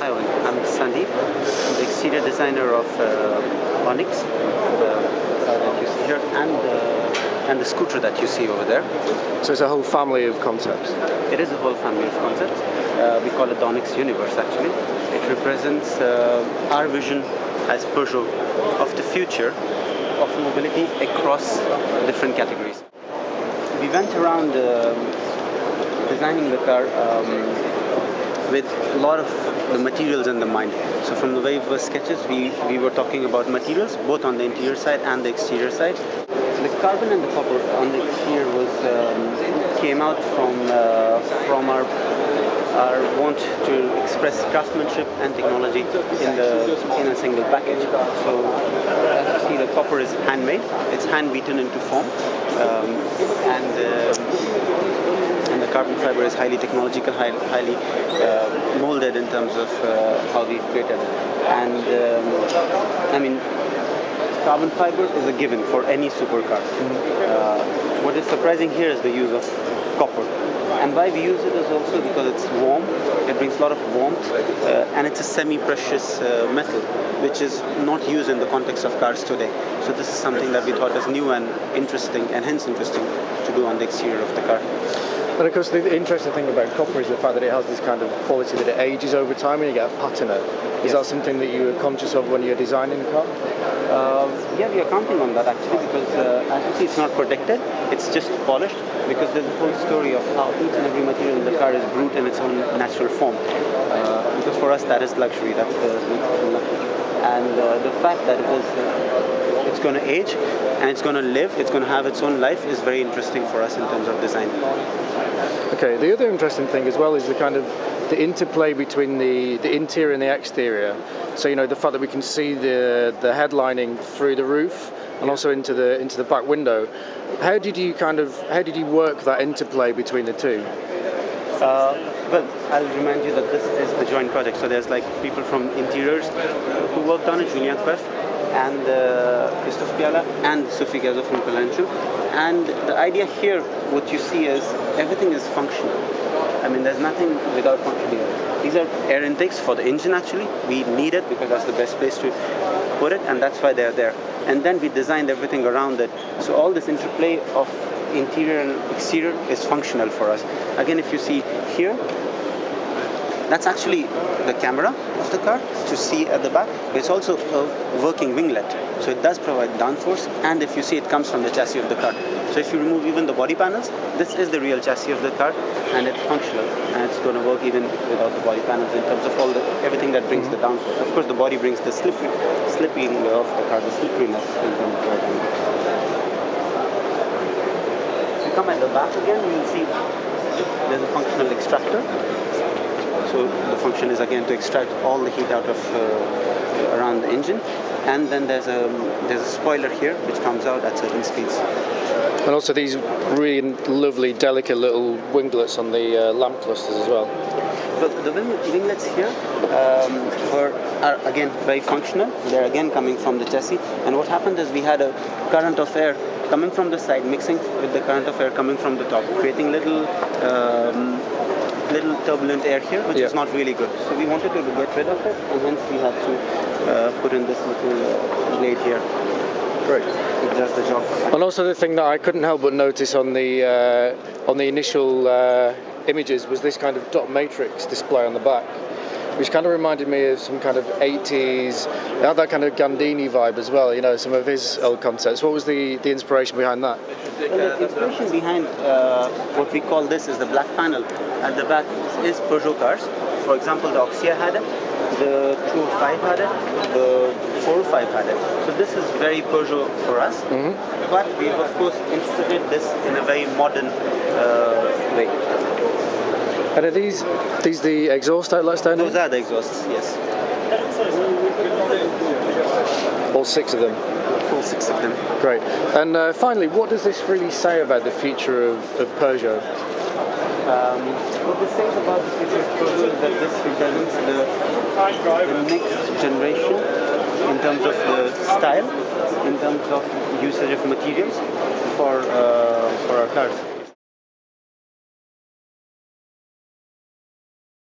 Hi, I'm Sandeep. I'm the exterior designer of Onyx, the car that you see here, and the scooter that you see over there. So it's a whole family of concepts? It is a whole family of concepts. We call it the Onyx universe, actually. It represents our vision as Peugeot of the future of mobility across different categories. We went around designing the car with a lot of the materials in the mind. So from the very first sketches, we were talking about materials, both on the interior side and the exterior side. The carbon and the copper on the exterior came out from our want to express craftsmanship and technology in a single package. So as you see, the copper is handmade. It's hand beaten into foam, and the carbon fiber is highly technological, highly molded in terms of how we created it. And carbon fiber is a given for any supercar. What is surprising here is the use of copper. And why we use it is also because it's warm. It brings a lot of warmth, and it's a semi-precious metal, which is not used in the context of cars today. So this is something that we thought is new and interesting, and hence interesting to do on the exterior of the car. And of course, the interesting thing about copper is the fact that it has this kind of quality that it ages over time and you get a patina. Is that something that you were conscious of when you're designing the car? Yeah, we are counting on that actually, because as you see, it's not protected, it's just polished, because there's a whole story of how each and every material in the car is brewed in its own natural form. Because for us, that is luxury, that's the luxury. And the fact that it's going to age and it's going to live, it's going to have its own life is very interesting for us in terms of design. Okay, the other interesting thing as well is the interplay between the interior and the exterior. So the fact that we can see the headlining through the roof and also into the back window. How did you work that interplay between the two? Well, I'll remind you that this is a joint project. So there's people from interiors who worked on it, Julien Queff and Christophe Piala and Sophie Gazo from Colancho. And the idea here, what you see is everything is functional. There's nothing without function here. These are air intakes for the engine actually. We need it because that's the best place to put it, and that's why they're there. And then we designed everything around it. So all this interplay of interior and exterior is functional for us. Again, if you see here, that's actually the camera of the car to see at the back, but it's also a working winglet. So it does provide downforce, and if you see, it comes from the chassis of the car. So if you remove even the body panels, this is the real chassis of the car, and it's functional, and it's going to work even without the body panels in terms of everything that brings the downforce. Of course, the body brings the slipping of the car, the slipperiness in terms of driving. If you come at the back again, you'll see there's a functional extractor. So the function is again to extract all the heat out of around the engine, and then there's a spoiler here which comes out at certain speeds. And also these really lovely, delicate little winglets on the lamp clusters as well. But the winglets here are again very functional. They're again coming from the chassis, and what happened is we had a current of air coming from the side mixing with the current of air coming from the top, creating little turbulent air here, which is not really good. So we wanted to get rid of it, and hence we had to put in this little blade here. Great. It does the job. And also the thing that I couldn't help but notice on the initial images was this kind of dot matrix display on the back, which kind of reminded me of some kind of 80s, it had that kind of Gandini vibe as well, some of his old concepts. What was the inspiration behind that? Well, the inspiration behind what we call this is the black panel at the back is Peugeot cars. For example, the Oxia had it, the 205 had it, the 405 had it. So this is very Peugeot for us, but we've of course instituted this in a very modern way. And are these the exhaust outlets down here? Those are the exhausts, yes. All 6 of them? All 6 of them. Great. And finally, what does this really say about the future of Peugeot? What this says about the future of Peugeot is that this represents the next generation in terms of the style, in terms of usage of materials for our cars.